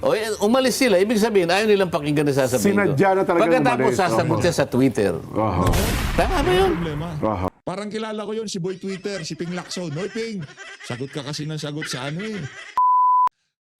O, umalis sila. Ibig sabihin, ayaw nilang pakinggan na sasabihin ko. Sinadya na talaga Pagkatapos umalis. sasagot siya sa Twitter. Aha. Tama ba yun? Problema. Aha. Parang kilala ko yun, si Boy Twitter, si Ping Lacson. Hoy Ping, sagot ka kasi ng sagot sa ano eh.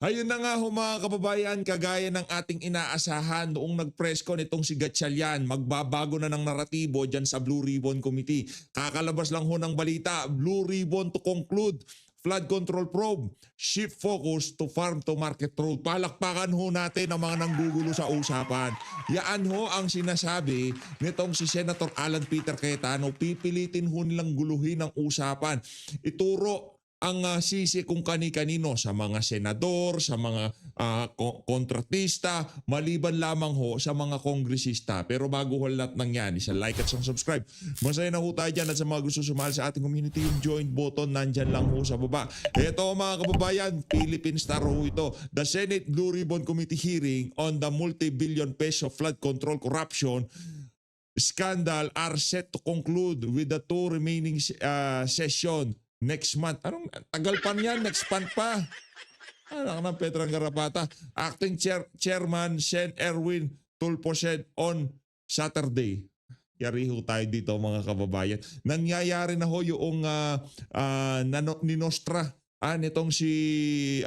Ayun na nga ho mga kababayan, kagaya ng ating inaasahan noong nag-presscon itong si Gatchalian, magbabago na ng naratibo dyan sa Blue Ribbon Committee. Kakalabas lang ho ng balita, Blue Ribbon to conclude, flood control probe, shift focus to farm to market road. Palakpakan ho natin ang mga nanggugulo sa usapan. Yaan ho ang sinasabi nitong si Senator Alan Peter Cayetano, pipilitin ho nilang guluhin ang usapan. Ituro ang sisi kung kani-kanino sa mga senador, sa mga kontratista, maliban lamang ho sa mga kongresista. Pero bago ho lahat ng yan, isa-like at subscribe. Masaya na ho tayo dyan at sa mga gusto sumali sa ating community, yung join button nandyan lang ho sa baba. Ito mga kababayan, Philippine Star ho ito. The Senate Blue Ribbon Committee hearing on the multi-billion peso flood control corruption scandal are set to conclude with the two remaining session next month. Anong tagal pa niyan? Next month pa. Anak ng Petrang Garapata. Acting Chairman Sen Erwin Tulfo said on Saturday. Yari ho tayo dito mga kababayan. Nangyayari na ho yung ninostra nitong si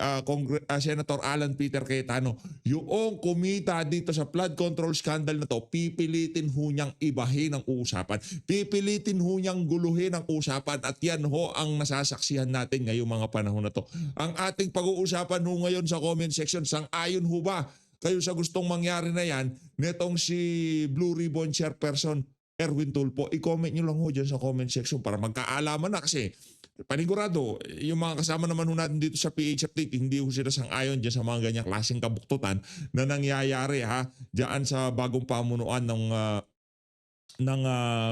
Senator Alan Peter Cayetano. Yung kumita dito sa flood control scandal na to, pipilitin ho niyang ibahin ang usapan. Pipilitin ho niyang guluhin ang usapan at yan ho ang nasasaksihan natin ngayong mga panahon na to. Ang ating pag-uusapan ho ngayon sa comment section, sang-ayon ho ba kayo sa gustong mangyari na yan nitong si Blue Ribbon Chairperson Erwin Tulfo? I-comment nyo lang ho dyan sa comment section para magkaalaman na kasi panigurado, yung mga kasama naman ho natin dito sa PH Update, hindi ho sila sang-ayon dyan sa mga ganyang klaseng kabuktutan na nangyayari dyan sa bagong pamunuan ng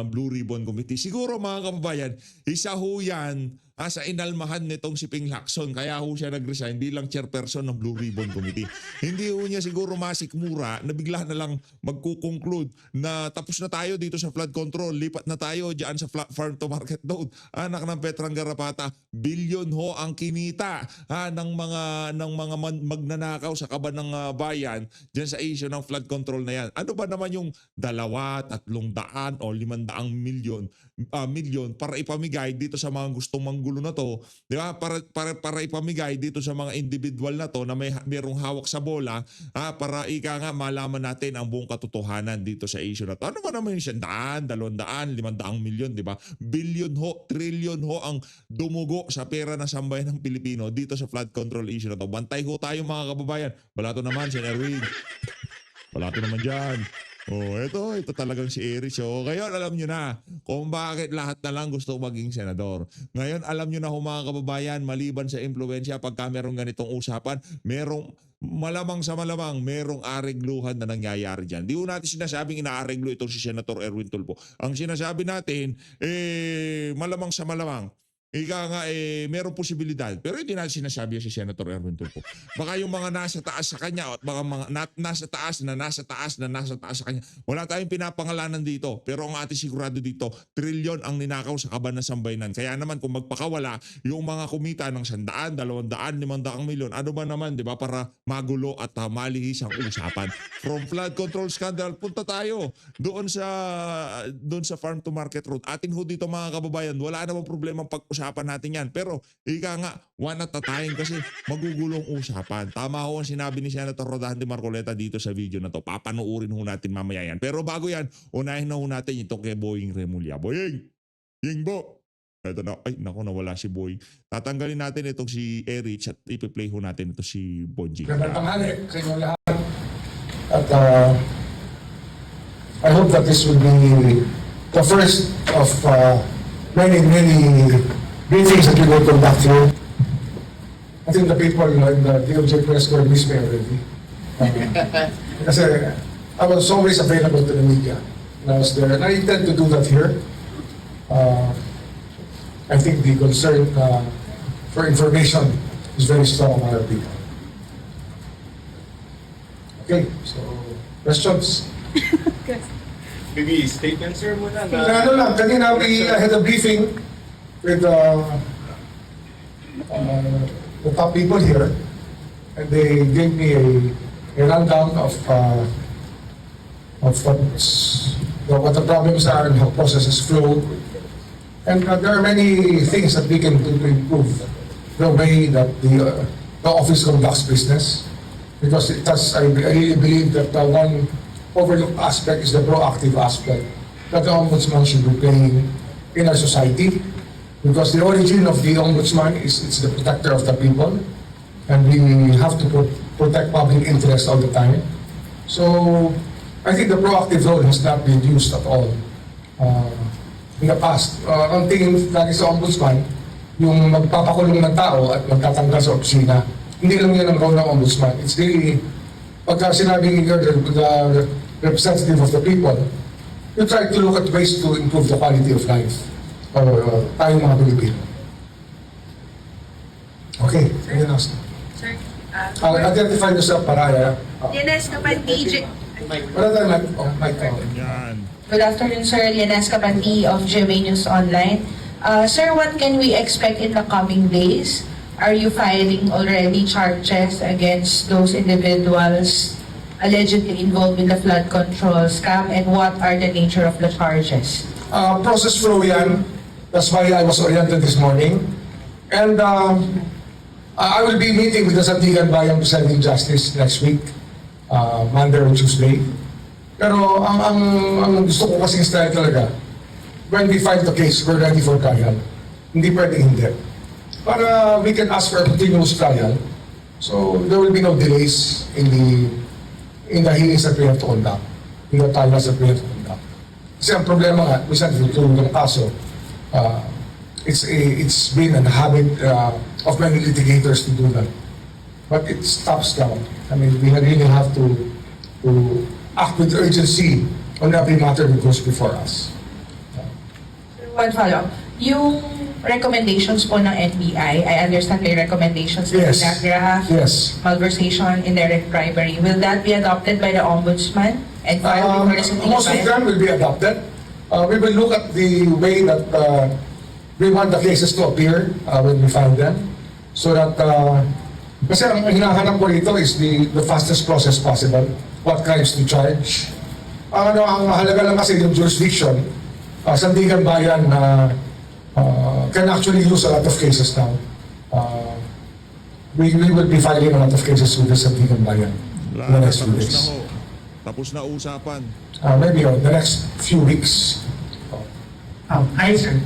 Blue Ribbon Committee. Siguro mga kababayan, isa ho yan sa inalmahan nitong si Ping Lacson. Kaya ho siya nag-resign bilang chairperson ng Blue Ribbon Committee. Hindi ho niya siguro masikmura na bigla na lang magkukonclude na tapos na tayo dito sa flood control. Lipat na tayo dyan sa farm to market road. Anak ng Petrang Garapata, bilyon ho ang kinita ng mga magnanakaw sa kaban ng bayan dyan sa issue ng flood control na yan. Ano ba naman yung 200, 300 o 500 milyon para ipamigay dito sa mga gustong manggulo na to, di ba? Para ipamigay dito sa mga individual na to na mayroong hawak sa bola, para ika nga malaman natin ang buong katotohanan dito sa issue na to. Ano ba naman yung 100, 200, 500 milyon, di ba? Billion ho, trillion ho ang dumugo sa pera ng sambayan ng Pilipino dito sa flood control issue na to. Bantay ho tayo mga kababayan. Balato naman si Erwin. Balato naman dyan. Oh, ito talagang si Erich. So, ngayon alam nyo na kung bakit lahat na lang gusto maging senador. Ngayon alam nyo na mga kababayan, maliban sa impluensya, pagka merong ganitong usapan, merong malamang sa malamang, merong aregluhan na nangyayari dyan. Di ho natin sinasabing inaareglo itong si Senator Erwin Tulfo. Ang sinasabi natin, malamang sa malamang, ika nga merong posibilidad. Pero hindi natin sinasabi si Senator Erwin Tulfo. Baka yung mga nasa taas sa kanya at baka mga nasa taas sa kanya. Wala tayong pinapangalanan dito. Pero ang ating sigurado dito, trilyon ang ninakaw sa kaban ng sambayanan. Kaya naman kung magpakawala yung mga kumita ng 100, 200, 500 milyon, ano ba naman, di ba, para magulo at malihis ang usapan. From flood control scandal, punta tayo doon sa farm to market road. Atin ho dito mga kababayan, wala namang problema pag-usapan natin yan. Pero ika nga, one at a time kasi magugulong usapan. Tama ho ang sinabi ni Senator Rodante Marcoleta dito sa video na to. Papanuurin ho natin mamaya yan. Pero bago yan, unahin na ho natin ito kay Boying Remulla. Boying! Yingbo! Ito na, ay naku, nawala si Boying. Tatanggalin natin itong si Erich at ipi-play ho natin ito si Bonji. Magandang tanghali sa inyo lahat. At I hope that this will be the first of many briefings that we will conduct here. I think the people in the DOJ press corps miss me already. Kasi I was always available to the media. And I was there, and I intend to do that here. I think the concern for information is very strong among our people. Okay, so questions? Maybe statement, sir, muna na... Ano lang, kanina we had a briefing with the top people here. and they gave me a rundown of what the problems are and how processes flow. And there are many things that we can do to improve the way that the office conducts business. Because it has, I really believe that one overlooked aspect is the proactive aspect that the ombudsman should be playing in our society. Because the origin of the ombudsman is it's the protector of the people, and we have to protect public interest all the time. So I think the proactive role has not been used at all in the past. Ang tingin lagi sa ombudsman, yung magpapakulong ng tao at magtatanggal sa opisina, hindi lang yan ang role ng ombudsman. It's really, pagka sinabing you're the representative of the people, you try to look at ways to improve the quality of life or tayong mga Pilipino. Okay, anything else? Sir, Identify yourself para Lianes Kapandi. wala tayo mic. Yan. Good afternoon, sir. Lianes Kapandi of GMA News Online. Sir, what can we expect in the coming days? Are you filing already charges against those individuals allegedly involved in the flood control scam, and what are the nature of the charges? Process flow yan. That's why I was oriented this morning. And I will be meeting with the Sandigan Bayan Presiding Justice next week, Monday or Tuesday. Pero ang gusto ko kasing style talaga, when we file the case, we're ready for trial. Hindi pwedeng hindi. Para we can ask for a continuous trial. So there will be no delays in the hearings that we have to conduct, in the trials that we have to conduct. Kasi ang problema nga, minsan tutulong ng kaso, it's been a habit of many litigators to do that. But it stops now. I mean, we really have to act with urgency on every matter that goes before us. One follow-up. Yung recommendations po ng NBI, I understand may recommendations in Yes. graft, Yes. malversation, indirect bribery. Will that be adopted by the Ombudsman and filed before the Sandigan Most of Bayan? them will be adopted. We will look at the way that we want the cases to appear when we file them. So that, kasi ang hinahanap ko rito is the fastest process possible. What crimes to charge. Ang mahalaga lang kasi yung jurisdiction, Sandigan Bayan can actually use a lot of cases now. We will be filing a lot of cases with the Sandigan Bayan in the next few Tapos na days. ho. Tapos na usapan. Maybe the next few weeks. Hi sir,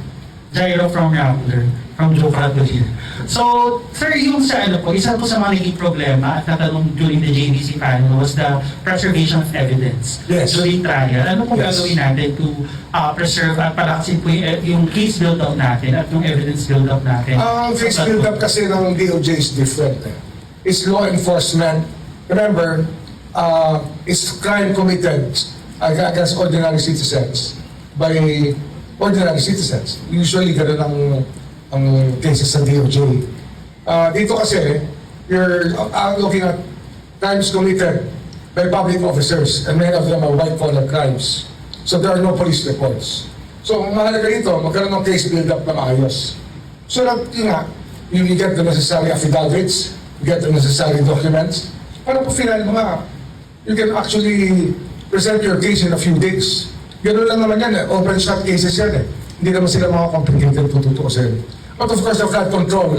Jairo from Rappler, from Joe Fratellini. So, sir, yung sa ano po, isa po sa mga naging problema at natanong during the JVC panel was the preservation of evidence Yes. during trial. Ano po Yes. gagawin natin to preserve at palakasin po yung case build-up natin at yung evidence build-up natin? Ang case build-up kasi ng DOJ is different. It's law enforcement. Remember, it's crime committed against ordinary citizens by ordinary citizens. Usually, ganun ang cases sa DOJ. Dito kasi, you're looking at crimes committed by public officers, and many of them are white-collar crimes. So there are no police reports. So ang mahalaga dito, magkaroon ng case build-up na maayos. So that, you get the necessary affidavits, you get the necessary documents, para po final mga, you can actually present your case in a few days. Ganun lang naman yan, open shot cases yan. Hindi naman sila mga complicated tututusin. But of course, the flood control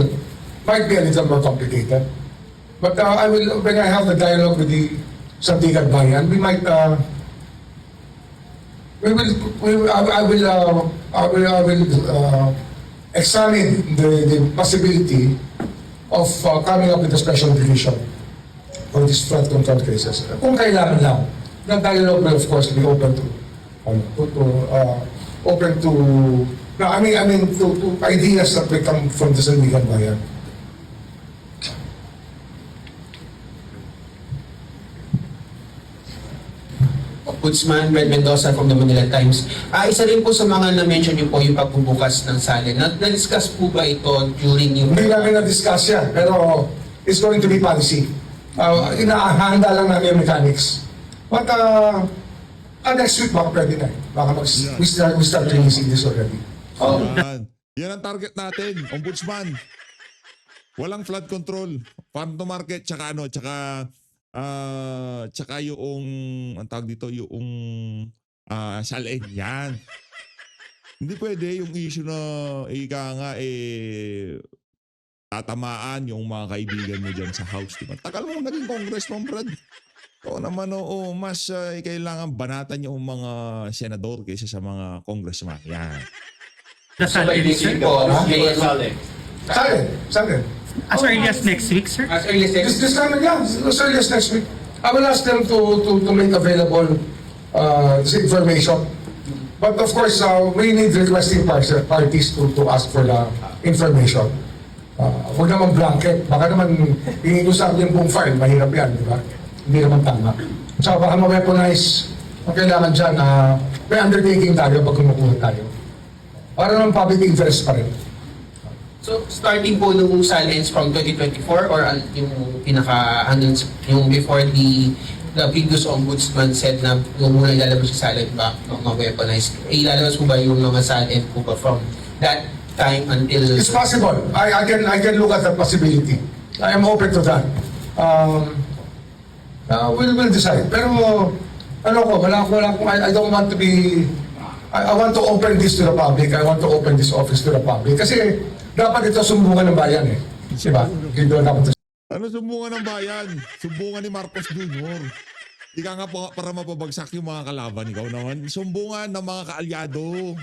might be a little more complicated. But I will, when I have the dialogue with the Sandigan Bayan, we might, I will examine the possibility of coming up with a special division for these flood control cases. Kung kailangan lang, the dialogue will of course be open to ideas that may come from the Sandigan Bayan. Ombudsman Red Mendoza from the Manila Times. Isa rin po sa mga na-mention niyo po yung pagbubukas ng salin. Na-discuss po ba ito during yung... Hindi namin na-discuss yan, pero it's going to be policy. Inahanda lang namin yung mechanics. But next week, baka pwede na. Baka we start releasing this already. Yan. Yan ang target natin, Ombudsman. Walang flood control. Farm to market, tsaka ano, tsaka yung, ang tawag dito, yung salin. Yan. Hindi pwede yung issue na ika nga tatamaan yung mga kaibigan mo dyan sa house. Diba? Tagal mo naging congressman, Brad. Oo naman, mas kailangan banatan yung mga senador kaysa sa mga congressman. Yan. The salary, sir? Saan? As early as next week, sir? As early as next This coming, yeah, as early as next week. I will ask them to make available this information. But of course, we need requesting parties to ask for the information. Huwag naman blanket. Baka naman iinusap yung buong file. Mahirap yan, di ba? Hindi naman tama. Tsaka baka ma-weaponize ang kailangan dyan na may undertaking tayo pag kumukuha tayo. Para naman public interest pa rin. So, starting po nung silence from 2024 or yung yung before the previous ombudsman said na yung muna ilalabas yung silent back ng mga weaponized, ilalabas po ba yung mga silent po ba from that time until... It's possible. I can look at that possibility. I am open to that. We'll decide. Pero ano ko, I don't want to be... I want to open this to the public. I want to open this office to the public. Kasi dapat ito sumbungan ng bayan eh. Diba? Dito dapat ito. Ano sumbungan ng bayan? Sumbungan ni Marcos Jr. Ika nga para mapabagsak yung mga kalaban. Ikaw naman. Sumbungan ng mga kaalyado.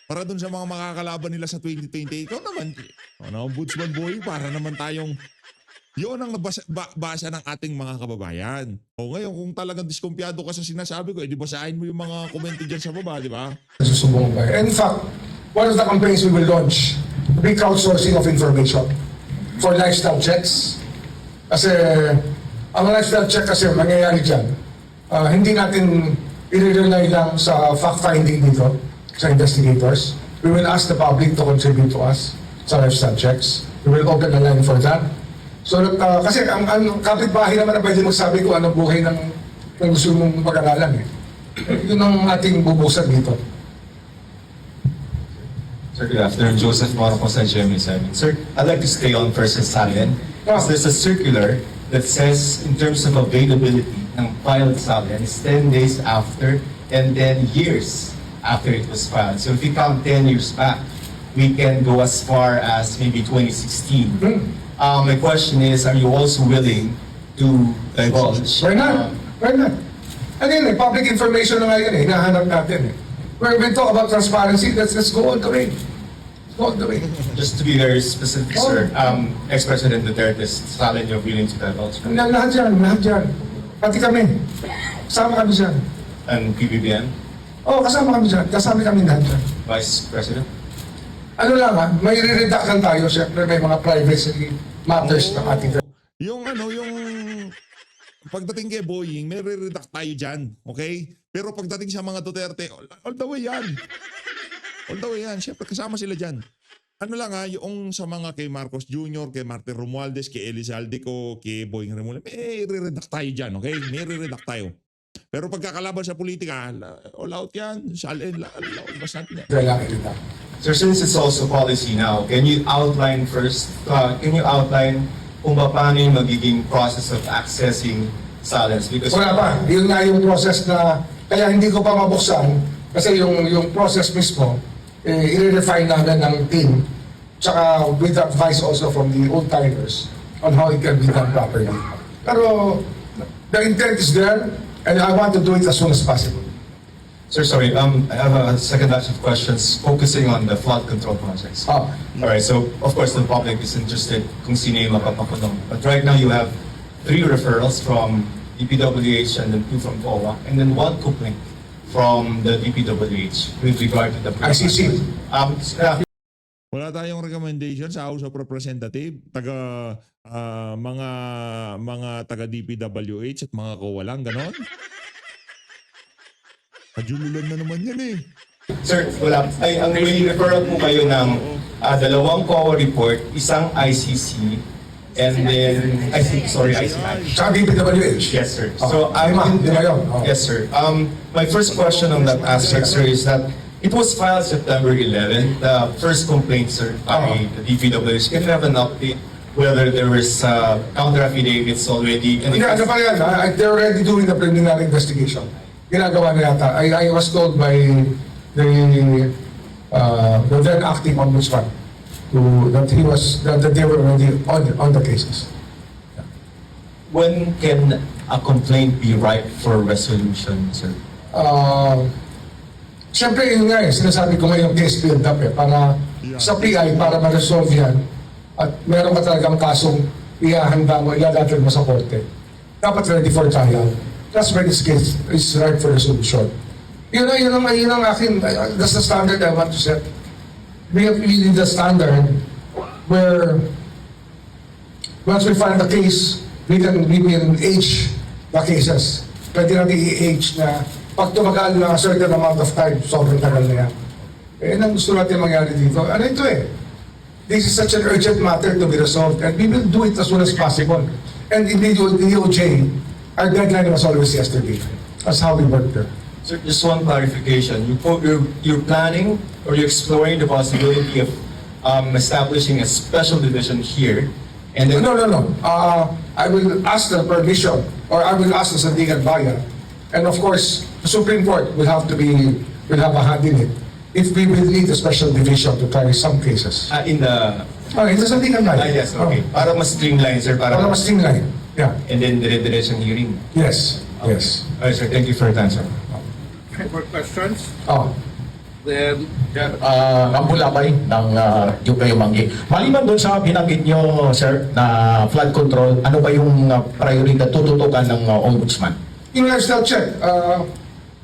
Para dun sa mga makakalaban nila sa 2020. Ikaw naman. Ano, Ombudsman Boy, para naman tayong... Yun ang basa ng ating mga kababayan. O ngayon, kung talagang diskumpiyado ka sa sinasabi ko, edi basahin mo yung mga komento dyan sa baba, di ba? Susumbungan ng bayan. In fact, one of the campaigns we will launch will be crowdsourcing of information for lifestyle checks. Kasi ang lifestyle check kasi mangyayari dyan, hindi natin i-rely lang sa fact-finding dito, sa investigators. We will ask the public to contribute to us sa lifestyle checks. We will open a line for that. So, kasi ang kapitbahay naman na pwede magsabi kung anong buhay ng gusto mong pag-aralan. Yun ang ating bubusan dito. Sir, good afternoon. Joseph Moro sa GMA 7. Sir, I'd like to stay on first and silent. Because there's a circular that says in terms of availability ng filed salin is 10 days after and then years after it was filed. So if you count 10 years back, we can go as far as maybe 2016. My question is, are you also willing to divulge? Why not? Why not? Again, public information na nga yan hinahanap natin When we talk about transparency, let's go all the way. Go all the way. Just to be very specific, sir, ex-President Duterte's salin you're willing to divulge? Lahat yan. Pati kami. Kasama kami dyan. And PBBM, Kasama kami dyan. Kasama kami lahat dyan. Vice President? Ano lang may re-redact lang tayo. Siyempre may mga privacy matters ng ating... Yung pagdating kay Boeing, may re-redact tayo dyan. Okay? Pero pagdating sa mga Duterte, all the way yan. All the way yan. Siyempre kasama sila dyan. Ano lang yung sa mga kay Marcos Jr., kay Martin Romualdez, kay Elizalde ko, kay Boeing Remulla, may re-redact tayo dyan. Okay? May re-redact tayo. Pero pagkakalaban sa politika, all out yan. Salin, labas natin yan. Kailangan kita. Sir, since it's also policy now, can you outline first, kung paano yung magiging process of accessing salins? Because Wala pa. Yun nga yung process na, kaya hindi ko pa mabuksan, kasi yung process mismo, i-refine namin ng team, tsaka with advice also from the old-timers on how it can be done properly. Pero, the intent is there, and I want to do it as soon as possible. Sir, sorry, I have a second batch of questions focusing on the flood control projects. All right, so of course the public is interested kung sino yung mapapakulong. But right now you have 3 referrals from DPWH and then 2 from COA, and then 1 complaint from the DPWH with regard to the ICC. Wala tayong recommendation sa House of Representatives, mga taga DPWH at mga COA lang, ganon? Kajululan na naman yan Sir, wala. Ang referral po kayo ng 2 COA report, isang ICC, and then, ICI. Tsaka DPWH. Yes, sir. So, yes, sir. My first question on that aspect, sir, is that it was filed September 11, the first complaint, sir, by the DPWH. Can you have an update whether there was counter affidavits already. And Hindi, ano pa yan, they're already doing the preliminary investigation. Ginagawa na yata. I was told by the then acting ombudsman that they were already on the cases. when can a complaint be ripe for resolution, sir? Siyempre yun nga sinasabi ko ngayong case build up para sa PI para ma-resolve yan at meron ka talagang kasong ihahanda mo, ilalatag mo sa korte. Dapat ready for trial. That's when this case is ripe for resolution. Yun ang akin, that's the standard I want to set. We have really the standard where once we find the case, we can age the cases. Pwede natin i-age na pag tumagal na a certain amount of time, sobrang tagal na yan. Eh, ang gusto natin mangyari dito, ano ito this is such an urgent matter to be resolved and we will do it as soon as possible. And in the DOJ, our deadline was always yesterday. That's how we work there. Sir, just one clarification. You're planning or you're exploring the possibility of establishing a special division here, and then No. I will ask the permission, or I will ask the Sandigan Bayan, and of course, the Supreme Court will have a hand in it. If we will need a special division to try some cases. in the It's the Sandigan Bayan. yes, okay. Para mas streamline, sir. Para mas streamline. Yeah. And then dire-diretso hearing. Yes. Yes. Okay, sir. Thank you for your time, sir. More questions? Oh. Then, Ambulabay ng Yukayo Manggi. Maliban doon sa binanggit nyo, sir, na flood control, ano ba yung priority na tututukan ng ombudsman? Yung lifestyle check.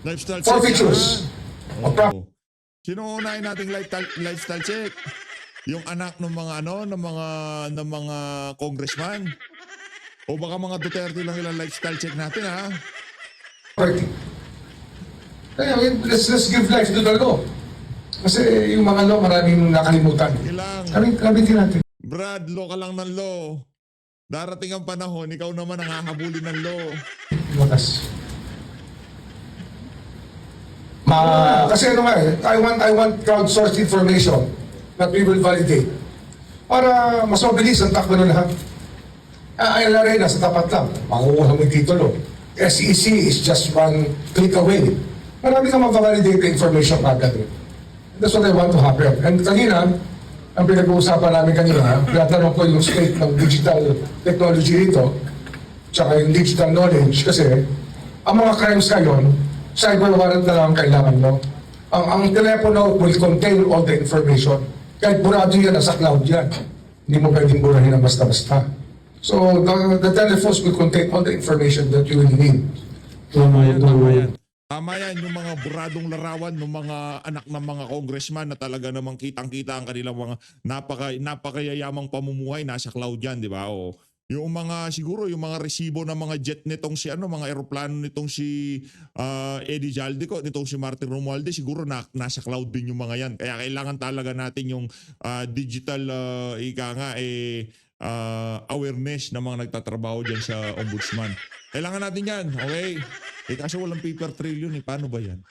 Lifestyle check. Forfeitures. Oo. Sino unahin nating lifestyle check? Yung anak ng mga ng mga congressman? O baka mga Duterte lang ilang lifestyle check natin, ha? Party. Kaya let's give life to the law. Kasi yung mga law maraming nakalimutan. Kailangan. Kalimutin natin. Brad, law ka lang ng law. Darating ang panahon, ikaw naman ang hahabulin ng law. Batas. Kasi I want crowdsourced information that we will validate para mas mabilis ang takbo ng lahat. Ay larena sa tapat lang, makukuha mo yung titulo. SEC is just one click away. Marami kang ma-validate the information agad. That's what I want to happen. And kanina, ang pinag-uusapan namin kanina, tinatanong ko yung state ng digital technology dito, tsaka yung digital knowledge, kasi ang mga crimes ngayon, cyber warrant na lang ang kailangan mo. Ang telepono will contain all the information. Kahit burado yan, nasa cloud yan. Hindi mo pwedeng burahin ng basta-basta. So, the telephones will contain all the information that you will need. Tama yan, yung mga buradong larawan ng mga anak ng mga congressman na talaga namang kitang-kita ang kanilang mga napakayayamang pamumuhay, nasa cloud yan, di ba? O, yung mga, siguro, yung mga resibo ng mga jet nitong mga eroplano nitong si Eddie Jaldico, nitong si Martin Romualdez, siguro nasa cloud din yung mga yan. Kaya kailangan talaga natin yung digital, awareness ng mga nagtatrabaho dyan sa ombudsman. Kailangan natin yan, okay? Kasi walang paper trail yun eh. Paano ba yan?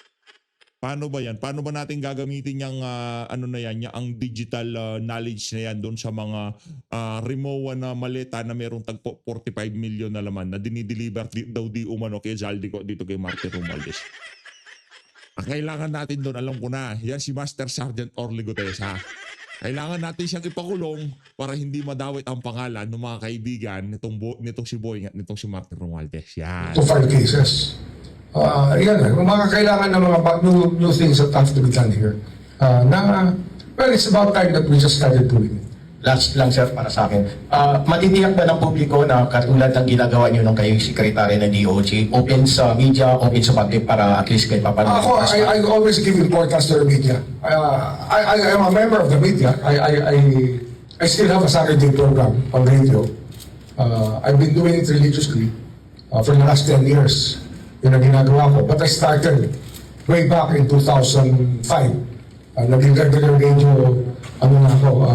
Paano ba natin gagamitin yung ang digital knowledge na yan doon sa mga Rimowa na maleta na merong tagpo 45 million na laman na dinideliver daw di umano kay Zaldico dito kay Martin Romualdez. Ang kailangan natin doon, alam ko na, yan si Master Sergeant Orly Gutesa. Kailangan natin siyang ipakulong para hindi madawit ang pangalan ng mga kaibigan nitong si Boy at nitong si Martin Romualdez. Yan. To file cases. Yung mga kailangan ng mga new things that have to be done here. Well, it's about time that we just started doing it. Last lang, sir, para sa akin. Matitiyak ba ng publiko na katulad ng ginagawa nyo ng kayong sekretary ng DOJ, open sa media, open sa public para at least kayo papanood? Ako, I always give importance to the media. I am a member of the media. I still have a Saturday program on radio. I've been doing it religiously for the last 10 years. Yun ang ginagawa ko. But I started way back in 2005. Naging regular radio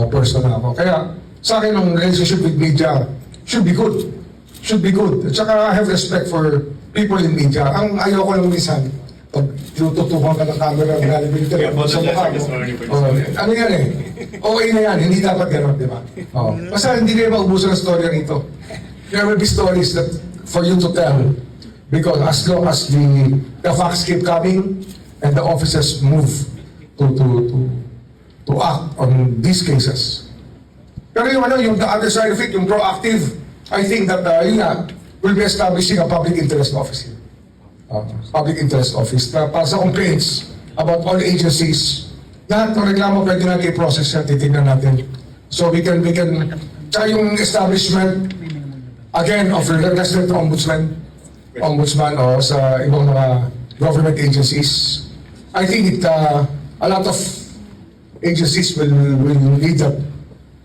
person na ako. Kaya sa akin ang relationship with media should be good. Should be good. At saka I have respect for people in media. Ang ayaw ko lang minsan, pag tinututukan ka ng camera ng galing sa mukha mo. Oh, ano yan eh? OA na yan, hindi dapat gano'n, di ba? Oh. Basta hindi kayo maubusan ng story rito. There will be stories that for you to tell because as long as the facts keep coming and the officers move to act on these cases. Pero yung the other side of it, yung proactive, I think that yun nga, we'll be establishing a public interest office here. Public interest office para sa complaints about all agencies. Lahat ng reklamo pwede natin i-process yan, titignan natin. So we can, tsaka yung establishment, again, of the resident ombudsman o sa ibang mga government agencies. I think a lot of agencies will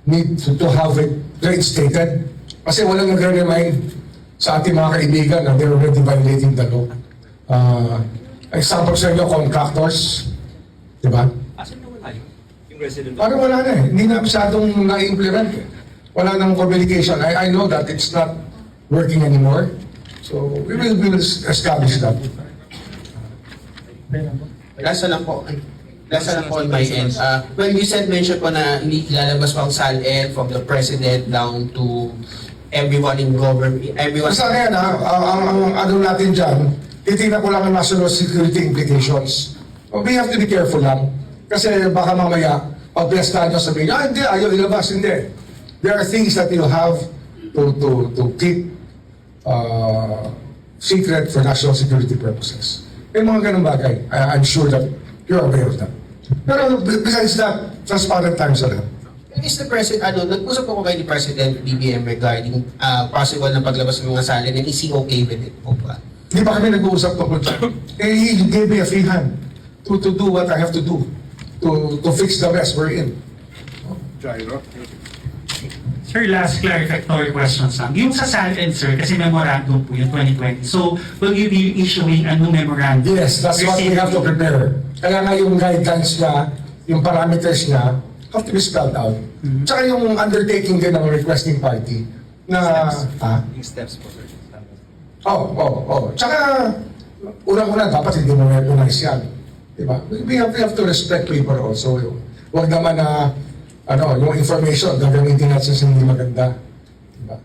need to have it reinstated kasi walang nagre-remind sa ating mga kaibigan na they're already violating the law. Example sa inyo, contractors, di ba? Parang wala na eh. Hindi na masyadong na-implement eh. Wala nang communication. I know that it's not working anymore. So, we will establish that. Last na lang po. Last na lang po on my end. Well, you mention po na hindi ilalabas pa ang SALN from the president down to everyone in government. Everyone. Basta yan ha, ang ano natin dyan, titignan ko lang ang national security implications. We have to be careful lang. Kasi baka mamaya, pag-piestahan nyo sabihin, hindi, ayaw ilabas, hindi. There are things that you have to keep secret for national security purposes. May mga ganun bagay. I'm sure that you're aware of that. Pero besides that, transparent times na lang. Is the President, nag-usap po kayo ni President BBM regarding possible na paglabas ng mga SALN and is he okay with it po ba? Hindi pa kami nag-uusap tungkol dyan. He gave me a free hand to do what I have to do to fix the mess we're in. Jairo. Sir, last clarificatory questions lang. Yung sa SALN, sir, kasi memorandum po yung 2020. So, will you be issuing a new memorandum? Yes, that's what we have to prepare. Kaya nga yung guidelines niya, yung parameters niya, have to be spelled out. Tsaka yung undertaking din ng requesting party na... Yung steps po, sir. Tsaka, unang-una, dapat hindi mo recognize yan. Diba? We have to respect people also. Huwag naman na, yung information, gagamitin natin sa hindi maganda. Diba?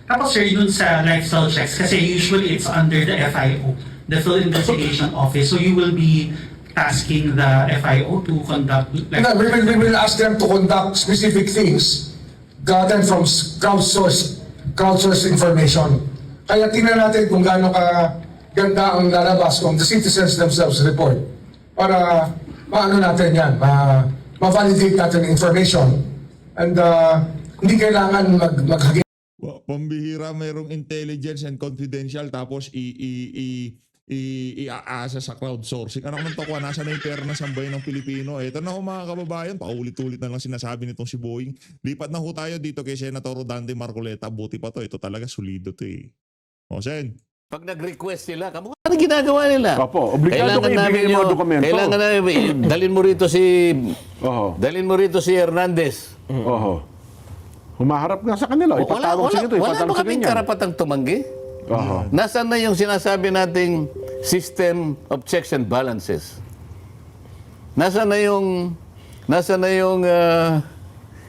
Tapos sir, yun sa lifestyle checks, kasi usually it's under the FIO, the Field Investigation Office. So you will be tasking the FIO to conduct... We will ask them to conduct specific things gathered from crowdsourced information. Kaya tingnan natin kung gaano ka ganda ang lalabas kung the citizens themselves report para maano natin yan, ma-validate natin information and hindi kailangan maghagin. Pambihira, mayroong intelligence and confidential tapos iaasa sa crowdsourcing. Anak ng tokwa, nasa na yung pera ng sambayan ng Pilipino. Ito na ho mga kababayan, paulit-ulit na lang sinasabi nitong si Boeing. Lipat na ho tayo dito kay Senator Rodante Marcoleta. Buti pa to, ito talaga solido to eh. O, Sen. Pag nag-request sila, ano ginagawa nila? Opo, obligado kayo ibigay yung mga dokumento. Kailangan namin, dalhin mo rito si Hernandez. Oho. Humaharap nga sa kanila. Ipatawag sa inyo. Wala ba kaming karapatang tumanggi? Nasaan na yung sinasabi nating system of checks and balances? Nasaan na yung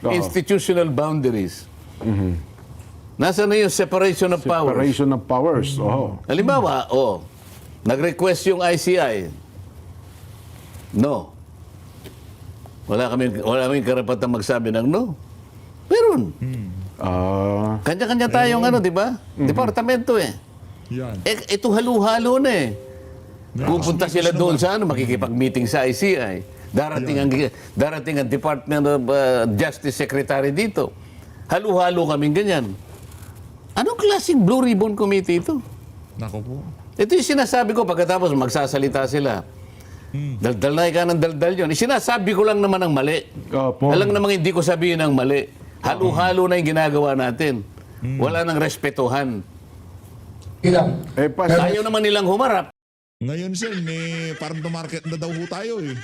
institutional boundaries? Nasaan na yung separation of powers? Separation of powers. Halimbawa, nag-request yung ICI. No. Wala kaming karapatang magsabi ng no. Meron. Kanya-kanya tayong di ba? Departamento eh. Yan. Ito halo-halo na eh. Pupunta sila doon sa makikipag-meeting sa ICI. Darating ang Department of Justice Secretary dito. Halo-halo kaming ganyan. Anong klaseng Blue Ribbon Committee ito? Nako po. Ito yung sinasabi ko pagkatapos magsasalita sila. Daldal na ika ng daldal yun. Sinasabi ko lang naman ang mali. Alam namang hindi ko sabihin ang mali. Halo-halo na yung ginagawa natin. Wala nang respetuhan. Ayaw naman nilang humarap. Ngayon, Sen, parang to-market na daw ho tayo eh.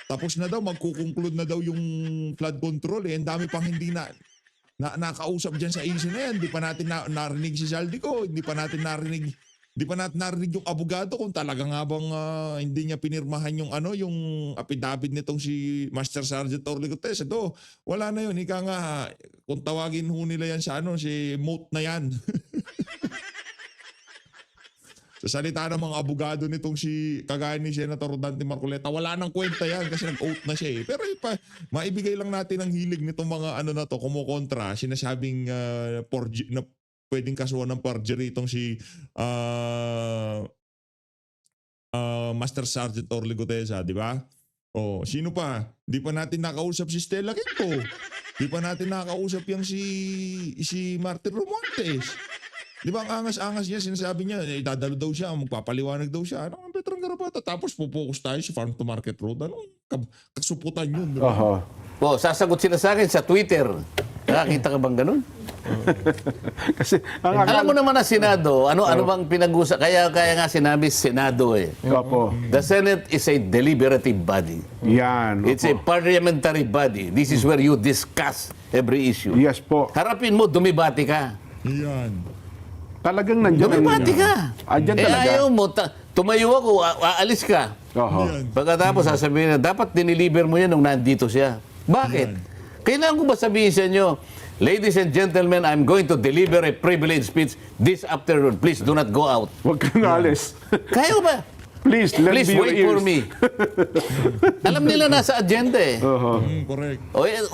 Tapos na daw, magkukonklud na daw yung flood control eh. Ang dami pang hindi nakausap dyan sa issue na yan. Hindi pa natin narinig si Zaldico. Hindi pa natin narinig Di pa natin narinig yung abogado kung talaga nga bang hindi niya pinirmahan yung yung affidavit nitong si Master Sergeant Orly Gutesa. Wala na yun. Ika nga, kung tawagin ho nila yan sa si moat na yan. Sa salita ng mga abogado nitong si kagaya ni Senator Dante Marcoleta, wala nang kwenta yan kasi nag-oath na siya eh. Pero maibigay lang natin ang hilig nitong mga na to, kumukontra, sinasabing na pwedeng kasuhan ng perjury itong si Master Sergeant Orly Gutesa, di ba? Sino pa? Di pa natin nakausap si Stella Quinto. Di pa natin nakausap yung si Martin Romualdez. Di ba ang angas-angas niya, sinasabi niya, idadalo daw siya, magpapaliwanag daw siya. Ano ang Petrang Garapata? Tapos pupokus tayo si Farm to Market Road. Anong kasuputan yun? Di ba? Sasagot sila sa akin sa Twitter. Nakakita ka bang ganun? Kasi, Alam mo naman na Senado, ano bang pinag-usap? Kaya nga sinabi Senado eh. Opo. The Senate is a deliberative body. Yan. It's a Opo. parliamentary body. This is where you discuss every issue. Yes po. Harapin mo, dumibati ka. Yan. Talagang nandiyan. Dumibati ka. Andyan talaga. Ayaw mo, tumayo ako, aalis ka. Oho. Pagkatapos sasabihin na, dapat diniliver mo yan nung nandito siya. Bakit? Kailangan ko ba sabihin sa inyo, ladies and gentlemen, I'm going to deliver a privileged speech this afternoon. Please do not go out. Huwag kang alis. Kaya ko ba? Please, lend Please me your wait for ears. me. Alam nila nasa agenda eh. Oho. Correct.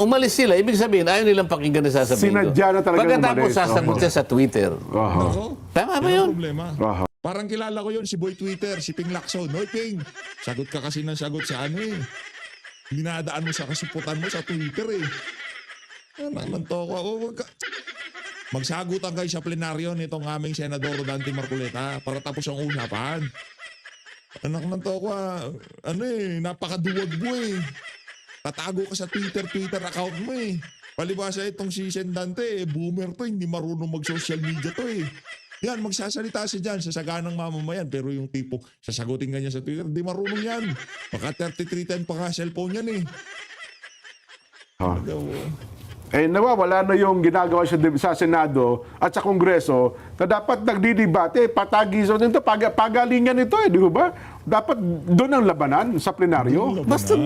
Umalis sila. Ibig sabihin, ayaw nilang pakinggan na sasabihin ko. Sinadya na talaga Pagkatapos umalis. sasagot siya sa Twitter. Oho. Tama ba Yan ang yun? problema. Oho. Parang kilala ko yun, si Boy Twitter, si Ping Lacson. Hoy Ping, sagot ka kasi ng sagot sa eh. Dinadaan mo sa kasuputan mo sa Twitter eh. Naman to ako. Magsagutan kayo sa plenaryo nitong aming Senador Dante Marcoleta para tapos ang usapan. Anak ng toko napakaduwag mo eh. Tatago ka sa Twitter account mo eh. Palibasa itong si Sen Dante, boomer to, hindi marunong mag-social media to eh. Yan, magsasalita siya dyan sa saganang mamamayan. Pero yung tipo, sasagutin ka niya sa Twitter, hindi marunong yan. Baka 3310 pa nga cellphone yan eh. Nawawala na yung ginagawa sa Senado at sa Kongreso na dapat nagdidebate, patagisan nito, pagalingan ito di ba? Dapat doon ang labanan sa plenaryo. Basta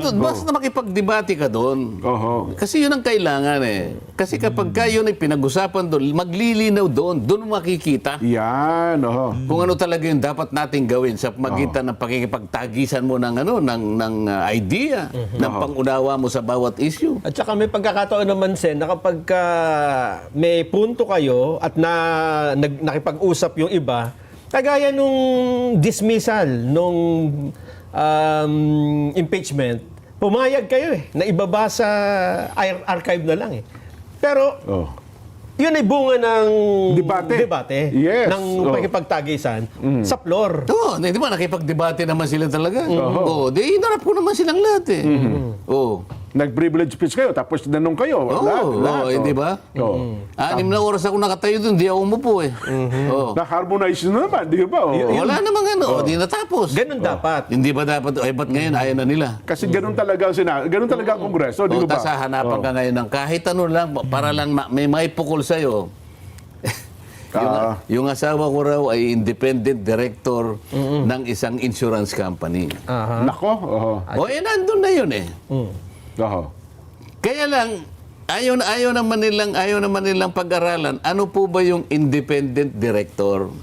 makipagdebate ka doon. Oho. Kasi yun ang kailangan eh. Kasi kapag yun ay pinag-usapan doon, maglilinaw doon, doon makikita Yan, oho. kung ano talaga yung dapat nating gawin sa magitan ng pakikipagtagisan mo ng idea, ng pangunawa mo sa bawat issue. At saka may pagkakataon naman, Sen, na kapag may punto kayo at nakipag-usap yung iba, kagaya nung dismissal, nung impeachment, pumayag kayo na ibaba sa archive na lang eh. Pero, yun ay bunga ng Debate. Yes. ng pakipagtagisan sa floor. Oo, di ba nakipagdebate naman sila talaga? Oo, di inarap ko naman silang lahat eh. Oo. Nag-privilege speech kayo, tapos nanong kayo. Lahat. Di ba? 6 na oras ako nakatayo doon, di ako umupo eh. Oo. Na-harmonize na naman, di ba? Wala namang di natapos. Ganun dapat. Hindi ba dapat, ba't ngayon ayaw na nila? Kasi ganun talaga ang Senado, ganun talaga ang Kongreso, di ba? Tapos hahanapan ka ngayon ng kahit ano lang, para lang may maipukol sa'yo. Yung asawa ko raw ay independent director ng isang insurance company. Nako, Nandun na yun eh. Oho. Kaya lang, ayaw naman nilang pag-aralan, ano po ba yung independent director?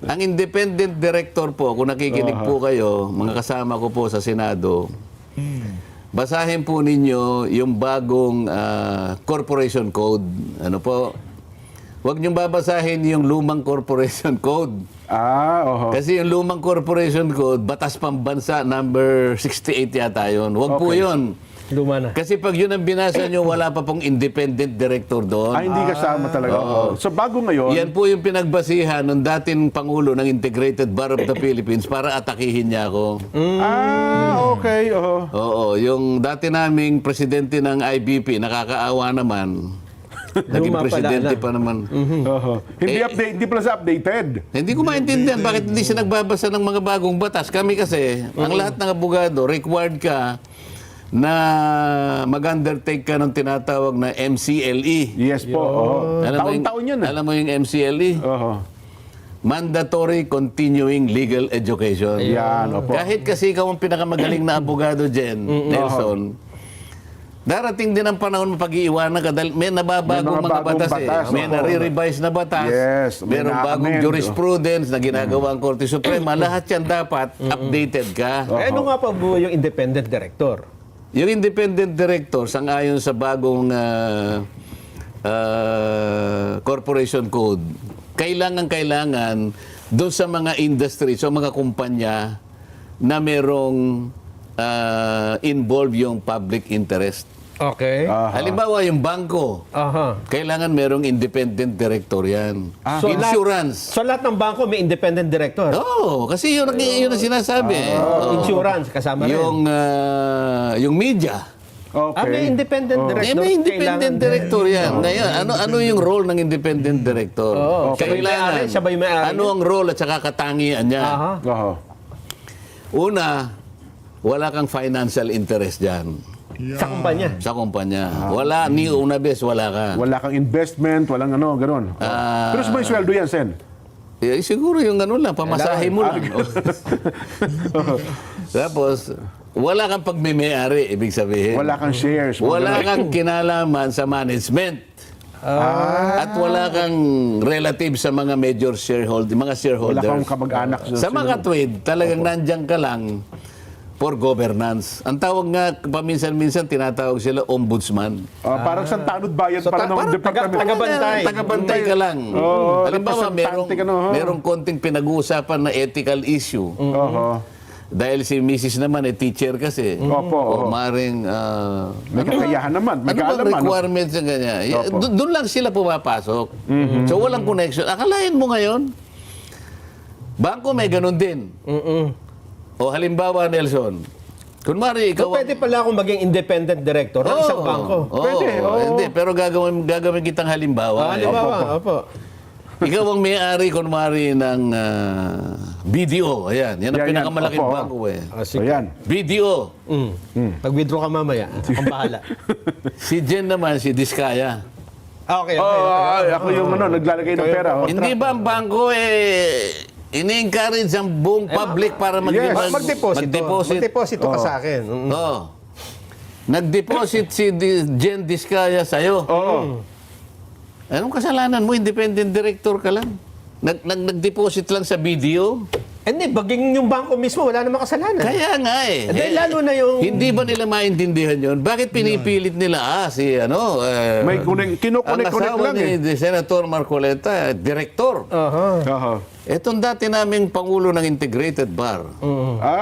Ang independent director po, kung nakikinig po kayo, mga kasama ko po sa Senado, basahin po ninyo yung bagong corporation code. Ano po? Huwag niyong babasahin yung lumang corporation code. Oho. Kasi yung lumang corporation code, Batas Pambansa number 68 yata yun. Huwag po yun. Luma na. Kasi pag yun ang binasa nyo, wala pa pong independent director doon. Hindi kasama talaga. So bago ngayon, Yan po yung pinagbasihan ng dating Pangulo ng Integrated Bar of the Philippines para atakihin niya ako. okay. Oo, yung dati naming presidente ng IBP, nakakaawa naman. Naging presidente pa naman. Hindi pala sa updated. Hindi ko maintindihan bakit hindi siya nagbabasa ng mga bagong batas. Kami kasi, ang lahat ng abogado, required ka na mag-undertake ka ng tinatawag na MCLE. Yes po. Taon-taon yan. Alam mo yung MCLE? mandatory continuing legal education. Yan, opo. Kahit kasi ikaw ang pinakamagaling na abogado dyan, Nelson, darating din ang panahon mapag-iiwanan ka dahil may nababagong May mga mga bagong batas, batas, May opo. nare-revise na batas. Yes, may Merong bagong na-amend. jurisprudence na ginagawa ang Korte Suprema. Lahat yan dapat updated ka. Eh, ano nga pa po yung independent director? Yung independent director, sang-ayon sa bagong corporation code, kailangan doon sa mga industry, sa mga kumpanya na merong involve yung public interest. Okay. Halimbawa, yung bangko, Aha. kailangan merong independent director yan. So, Insurance. So lahat ng bangko may independent director? Oo, kasi yun ang sinasabi. Oo. Insurance, kasama rin. Yung media. Okay. May independent director. May independent Kailangan- director yan. Ngayon, ano yung role ng independent director? Oo. Siya ba yung may-ari? Siya ba yung may-ari? Ano ang role at saka katangian niya? Aha. Oho. Una, wala kang financial interest dyan Sa kumpanya. sa kumpanya. Wala, ni una bes, wala ka. Wala kang investment, walang ano, gano'n. Pero may sweldo yan, Sen. Eh, siguro yung ano lang, pamasahe mo lang. Tapos, wala kang pagmimay-ari, ibig sabihin. Wala kang shares. Wala kang kinalaman sa management. At wala kang relative sa mga major shareholder, mga Wala shareholders. kang kamag-anak. Sa mga tweed, talagang nandyan ka lang for governance. Ang tawag nga, paminsan-minsan, tinatawag sila ombudsman. Parang sa tanod bayan para ng parang departamento. taga-bantay. Tagabantay ka lang. Oo, Halimbawa, representante ka, no? merong konting pinag-uusapan na ethical issue. Oho. Dahil si Mrs. naman, teacher kasi. Opo, O oho. maring... May kakayahan naman. May ano bang kaalaman. requirements na ganyan? Opo. Doon lang sila pumapasok. So walang connection. Akalain mo ngayon, bangko may ganun din. O halimbawa, Nelson, kunwari ikaw... So, pwede pala akong maging independent director ng isang bangko. Pwede, oo. Hindi, pero gagawin kitang halimbawa. Halimbawa, opo. Ikaw ang may-ari, kunwari, ng BDO. Ayan, yan ang Yan, pinakamalaking opo. bangko eh. So, yan. BDO. Pag-withdraw ka mamaya, akong bahala. Si Jen naman, si Diskaya. Okay, okay. Ako yung naglalagay ng pera. Hindi ba ang bangko ini-encourage ang buong public para Magdeposito. Magdeposito ka sa akin. Oo. Nag-deposit si Jen Diskaya sa'yo. Oo. Anong kasalanan mo? Independent director ka lang. Nag-deposit lang sa BDO. Hindi, baging yung bangko mismo, wala namang kasalanan. Kaya nga eh. Dahil lalo na yung... Hindi ba nila maintindihan yun? Bakit pinipilit nila, May ang kinukunik-kunik asawa lang eh. ni Senator Marcoleta, director. Oho. Etong dati naming Pangulo ng Integrated Bar.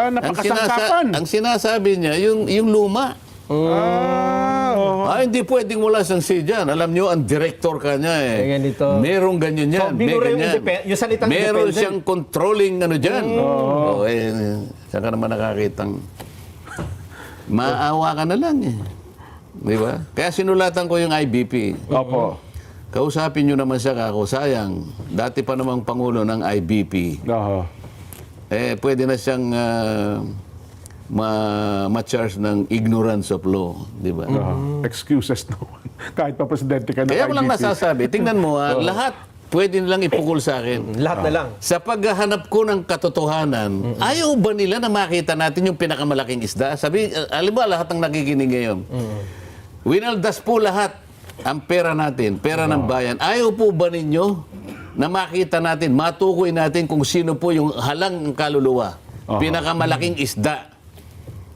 Napakasangkapan. Ang sinasabi niya, yung luma. Oo. Hindi pwedeng wala siyang say dyan. Alam niyo, ang director ka niya eh. Ganito. Merong ganyan yan. So, binura may yung ganyan. yung salitang Meron independent. siyang controlling ano dyan. Saan ka naman nakakitang maawa ka na lang eh. Di ba? Kaya sinulatan ko yung IBP. Opo. Kausapin nyo naman siya kako. Sayang, dati pa namang Pangulo ng IBP. Oho. Pwede na siyang ma-charge ng ignorance of law. Di ba? Excuses naman. Kahit pa presidente ka ng Kaya ko lang IBC. nasasabi, tingnan mo lahat pwede nilang ipukol sa akin. Lahat na lang. Sa paghahanap ko ng katotohanan, ayaw ba nila na makita natin yung pinakamalaking isda? Sabi, alam ba lahat ng nakikinig ngayon? Winaldas po lahat ang pera natin, pera ng bayan. Ayaw po ba ninyo na makita natin, matukoy natin kung sino po yung halang kaluluwa? Pinakamalaking isda.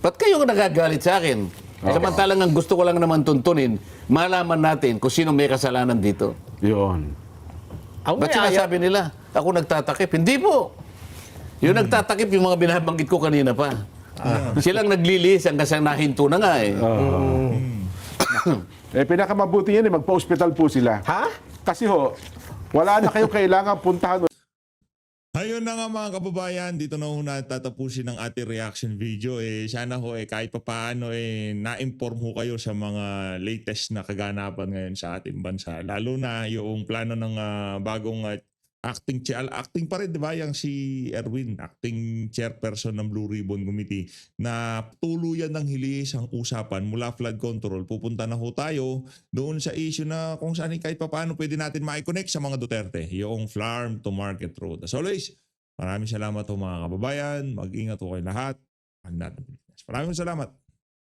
Ba't kayo nagagalit sa akin? Samantalang ang gusto ko lang naman tuntunin, malaman natin kung sino may kasalanan dito. Yun. Ba't sinasabi nila, ako nagtatakip? Hindi po. Yung nagtatakip, yung mga binabanggit ko kanina pa. Silang naglilihis hanggang sa nahinto na nga eh. Pinakamabuti yan magpa-hospital po sila. Ha? Kasi wala na kayong kailangan puntahan. Ayun na nga mga kababayan, dito na una tatapusin ang ating reaction video. Sana kahit papaano na-inform ho kayo sa mga latest na kaganapan ngayon sa ating bansa. Lalo na yung plano ng bagong acting pa rin, di ba, yung si Erwin, acting chairperson ng Blue Ribbon Committee, na tuluyan ng hilis ang usapan mula flood control. Pupunta na ho tayo doon sa issue na kung saan kahit pa paano pwede natin ma-connect sa mga Duterte, yung farm to market road. As always, maraming salamat ho mga kababayan. Mag-ingat ho kayo lahat. Maraming salamat.